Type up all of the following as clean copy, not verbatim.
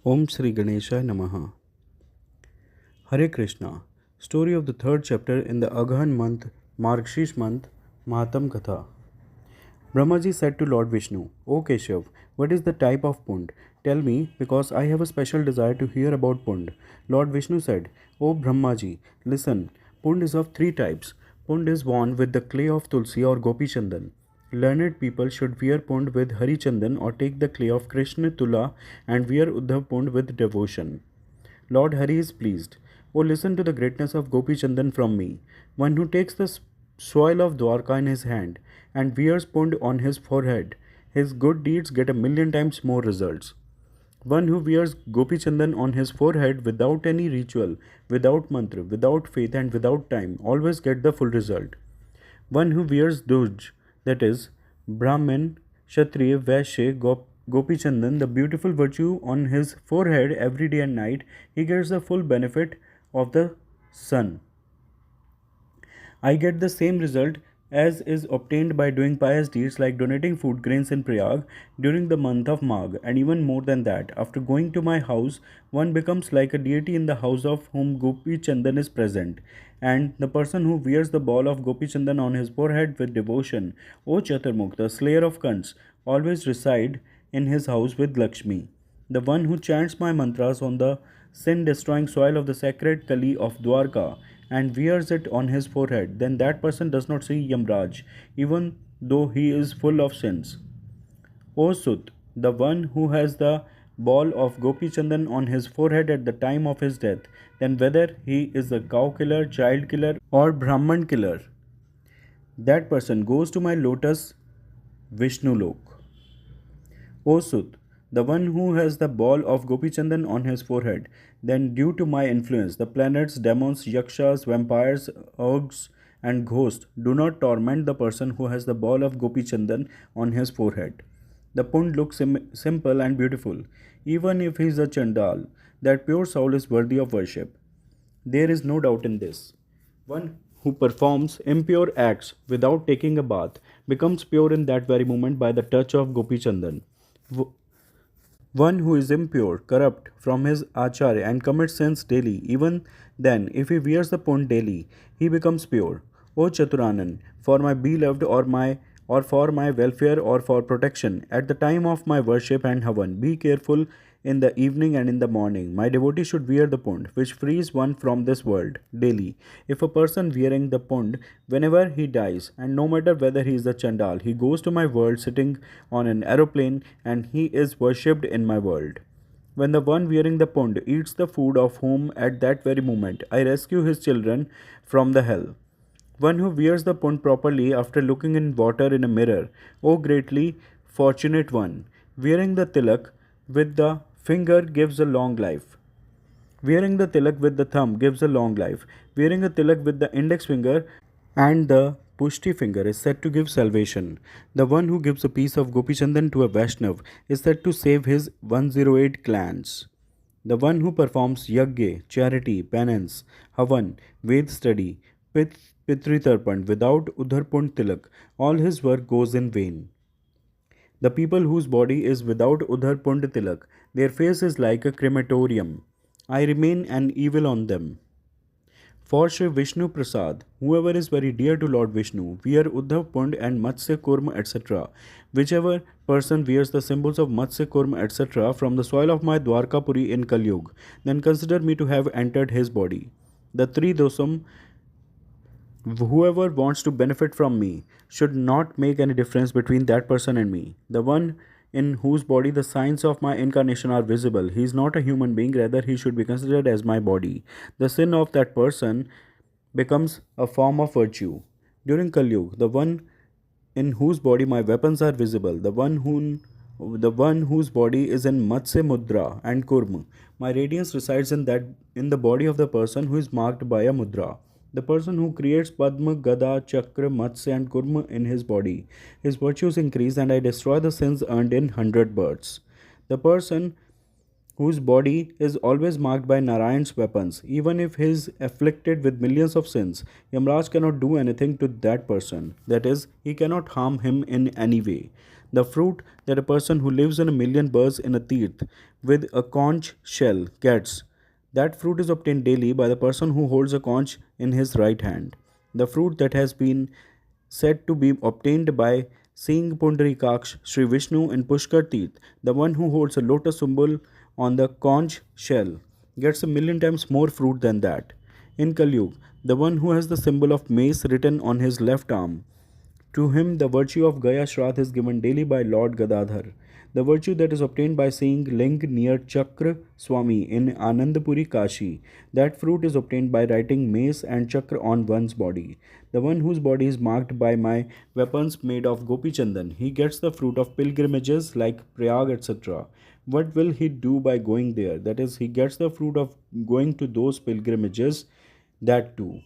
Om Sri Ganesha Namaha. Hare Krishna. Story of the third chapter in the Aghan month, Margshirsh month, Mahatam Katha. Brahmaji said to Lord Vishnu, O Keshav, what is the type of Pund? Tell me, because I have a special desire to hear about Pund. Lord Vishnu said, O Brahmaji, listen, Pund is of three types. Pund is worn with the clay of Tulsi or Gopi Chandan. Learned people should wear Pund with Hari Chandan or take the clay of Krishna Tula and wear Uddhav Pund with devotion. Lord Hari is pleased. Oh, listen to the greatness of Gopi Chandan from me. One who takes the soil of Dwarka in his hand and wears Pund on his forehead, his good deeds get a million times more results. One who wears Gopi Chandan on his forehead without any ritual, without mantra, without faith, and without time, always get the full result. One who wears Duj, that is, Brahmin, Kshatriya, Vaishya, Gopi Chandan, the beautiful virtue on his forehead every day and night, he gets the full benefit of the sun. I get the same result as is obtained by doing pious deeds like donating food grains in Prayag during the month of Magh, and even more than that. After going to my house, one becomes like a deity in the house of whom Gopi Chandan is present. And the person who wears the ball of Gopi Chandan on his forehead with devotion, O Chaturmukh, the slayer of Kants, always reside in his house with Lakshmi. The one who chants my mantras on the sin destroying soil of the sacred Kali of Dwarka and wears it on his forehead, then that person does not see Yamraj, even though he is full of sins. O Sut, the one who has the ball of Gopi Chandan on his forehead at the time of his death, then whether he is a cow killer, child killer, or Brahman killer, that person goes to my lotus Vishnu Lok. O Sut, the one who has the ball of Gopi Chandan on his forehead, then due to my influence, the planets, demons, yakshas, vampires, ogres, and ghosts do not torment the person who has the ball of Gopi Chandan on his forehead. The Pund looks simple and beautiful. Even if he is a Chandal, that pure soul is worthy of worship. There is no doubt in this. One who performs impure acts without taking a bath becomes pure in that very moment by the touch of Gopi Chandan. One who is impure, corrupt from his acharya and commits sins daily, even then, if he wears the pund daily, he becomes pure. O Chaturanan, for my beloved or for my welfare or for protection, at the time of my worship and havan, be careful in the evening and in the morning. My devotee should wear the pund, which frees one from this world, daily. If a person wearing the pund, whenever he dies, and no matter whether he is a Chandal, he goes to my world sitting on an aeroplane and he is worshipped in my world. When the one wearing the pund eats the food of whom at that very moment I rescue his children from the hell. One who wears the pund properly after looking in water in a mirror, O greatly fortunate one, wearing the tilak with the finger gives a long life. Wearing the tilak with the thumb gives a long life. Wearing a tilak with the index finger and the pushti finger is said to give salvation. The one who gives a piece of Gopi Chandan to a Vaishnav is said to save his 108 clans. The one who performs yagya, charity, penance, havan, Ved study, Pitritarpan without Udharpund tilak, all his work goes in vain. The people whose body is without Udhar Pund Tilak, their face is like a crematorium. I remain an evil on them. For Shri Vishnu Prasad, whoever is very dear to Lord Vishnu, wear Uddhav Pund and Matsya Kurma etc. Whichever person wears the symbols of Matsya Kurma etc. from the soil of my Dwarkapuri in Kalyug, then consider me to have entered his body. The three dosam whoever wants to benefit from me should not make any difference between that person and me. The one in whose body the signs of my incarnation are visible, he is not a human being, rather, he should be considered as my body. The sin of that person becomes a form of virtue. During Kalyug, the one in whose body my weapons are visible, the one whose body is in Matsya Mudra and Kurma, my radiance resides in the body of the person who is marked by a mudra. The person who creates Padma, Gada, Chakra, Matsya, and Kurma in his body, his virtues increase, and I destroy the sins earned in 100 births. The person whose body is always marked by Narayan's weapons. Even if he is afflicted with millions of sins, Yamraj cannot do anything to that person. That is, he cannot harm him in any way. The fruit that a person who lives in a million birds in a teeth with a conch shell gets, that fruit is obtained daily by the person who holds a conch in his right hand. The fruit that has been said to be obtained by seeing Pundarikaksh Sri Vishnu in Pushkar Teeth, the one who holds a lotus symbol on the conch shell, gets a million times more fruit than that. In Kalyug, the one who has the symbol of mace written on his left arm, to him, the virtue of Gaya Shraddh is given daily by Lord Gadadhar. The virtue that is obtained by seeing Ling near Chakra Swami in Anandapuri Kashi. That fruit is obtained by writing mace and chakra on one's body. The one whose body is marked by my weapons made of Gopi Chandan, he gets the fruit of pilgrimages like Prayag, etc. What will he do by going there? That is, he gets the fruit of going to those pilgrimages, that too.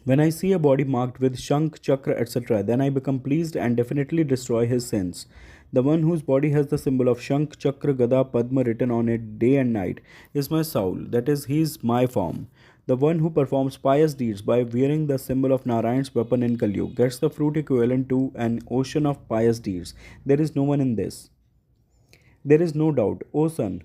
When I see a body marked with Shank, Chakra, etc., then I become pleased and definitely destroy his sins. The one whose body has the symbol of Shank, Chakra, Gada, Padma written on it day and night is my soul, that is, he is my form. The one who performs pious deeds by wearing the symbol of Narayan's weapon in Kalyug gets the fruit equivalent to an ocean of pious deeds. There is no one in this. There is no doubt, O son,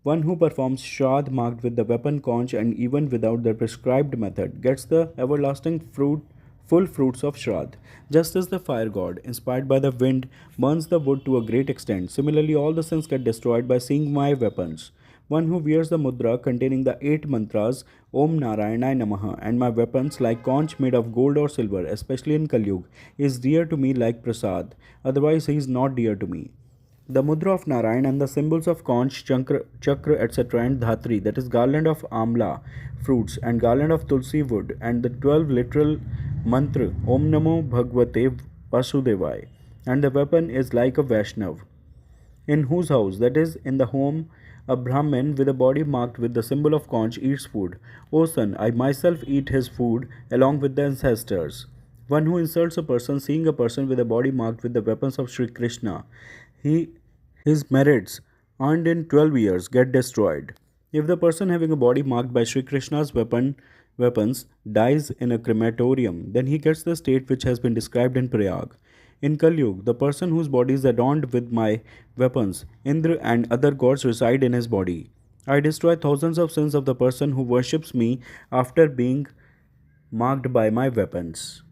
one who performs Shraddh marked with the weapon conch and even without the prescribed method gets the everlasting fruit, full fruits of Shraddh. Just as the fire god, inspired by the wind, burns the wood to a great extent, similarly all the sins get destroyed by seeing my weapons. One who wears the mudra containing the 8 mantras Om Narayanaय Namaha and my weapons like conch made of gold or silver, especially in Kalyug, is dear to me like prasad. Otherwise, he is not dear to me. The mudra of Narayan and the symbols of conch, chakra, etc., and dhatri, that is, garland of amla fruits and garland of tulsi wood, and the 12 literal mantra Om Namo Bhagavate Vasudevai, and the weapon is like a Vaishnav, in whose house, that is, in the home, a Brahmin with a body marked with the symbol of conch eats food. O son, I myself eat his food along with the ancestors. One who insults a person, seeing a person with a body marked with the weapons of Sri Krishna, he his merits earned in 12 years get destroyed. If the person having a body marked by Sri Krishna's weapons dies in a crematorium, then he gets the state which has been described in Prayag. In Kalyug, the person whose body is adorned with my weapons, Indra and other gods reside in his body. I destroy thousands of sins of the person who worships me after being marked by my weapons.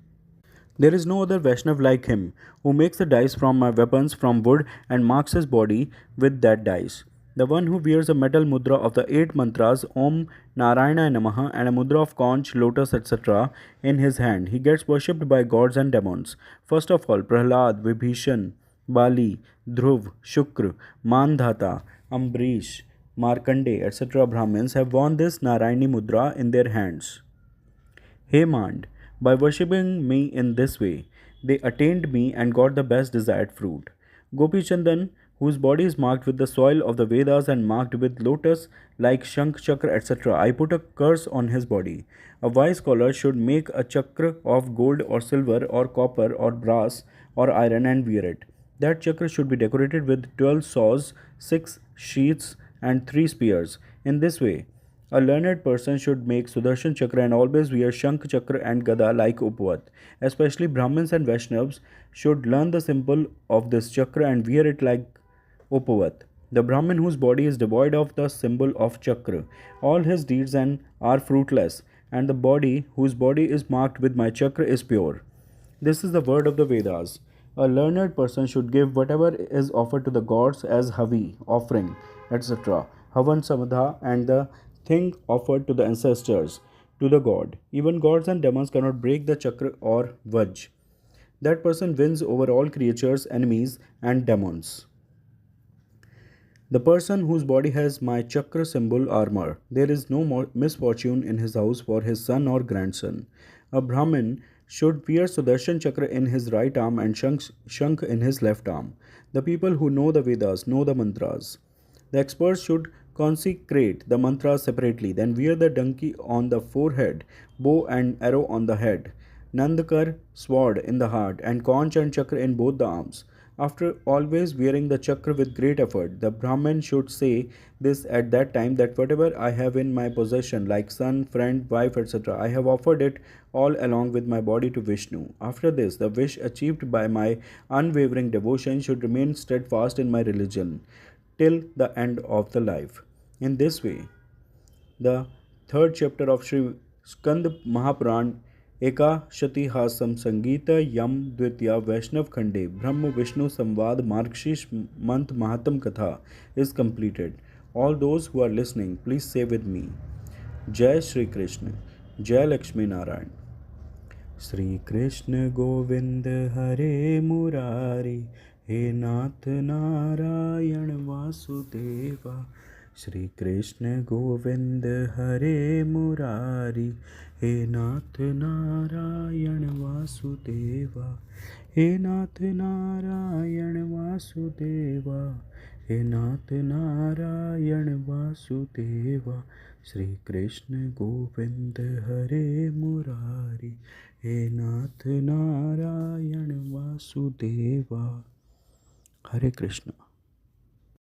There is no other Vaishnav like him, who makes the dice from my weapons from wood and marks his body with that dice. The one who wears a metal mudra of the 8 mantras Om Narayana Namaha and a mudra of conch, lotus, etc. in his hand, he gets worshipped by gods and demons. First of all, Prahlad, Vibhishan, Bali, Dhruv, Shukra, Mandhata, Ambrish, Markande, etc. Brahmins have worn this Narayani mudra in their hands. Hemand, by worshipping me in this way, they attained me and got the best desired fruit. Gopi Chandan, whose body is marked with the soil of the Vedas and marked with lotus like Shank, Chakra, etc., I put a curse on his body. A wise scholar should make a chakra of gold or silver or copper or brass or iron and wear it. That chakra should be decorated with 12 saws, 6 sheaths, and 3 spears. In this way, a learned person should make Sudarshan Chakra and always wear Shank Chakra and Gada like Upvat. Especially Brahmins and Vaishnavas should learn the symbol of this chakra and wear it like Upvat. The Brahmin whose body is devoid of the symbol of chakra, all his deeds and are fruitless, and the body whose body is marked with my chakra is pure. This is the word of the Vedas. A learned person should give whatever is offered to the gods as havi, offering, etc., havan samadha, and the thing offered to the ancestors, to the god. Even gods and demons cannot break the chakra or vaj. That person wins over all creatures, enemies, and demons. The person whose body has my chakra symbol armor, there is no more misfortune in his house for his son or grandson. A Brahmin should wear Sudarshan chakra in his right arm and Shank in his left arm. The people who know the Vedas know the mantras. The experts should consecrate the mantras separately, then wear the donkey on the forehead, bow and arrow on the head, Nandakar sword in the heart, and conch and chakra in both the arms. After always wearing the chakra with great effort, the Brahmin should say this at that time that whatever I have in my possession, like son, friend, wife, etc., I have offered it all along with my body to Vishnu. After this, the wish achieved by my unwavering devotion should remain steadfast in my religion till the end of the life. In this way, the third chapter of Sri Skand Mahapuran Ekashatihaasam Sangita Yam Dvitiya Vaishnav Khande Brahma Vishnu Samvad Margshirsh Month Mahatam Katha is completed. All those who are listening, please say with me, Jai Shri Krishna, Jai Lakshmi Narayan. Shri Krishna Govind Hare Murari He Nath Narayan Vasudeva Shri Krishna Govind Hare Murari He Nath Narayan Vasudeva He Nath Narayan Vasudeva He Nath Narayan Vasudeva Shri Krishna Govind Hare Murari He Nath Narayan Vasudeva. Hare Krishna.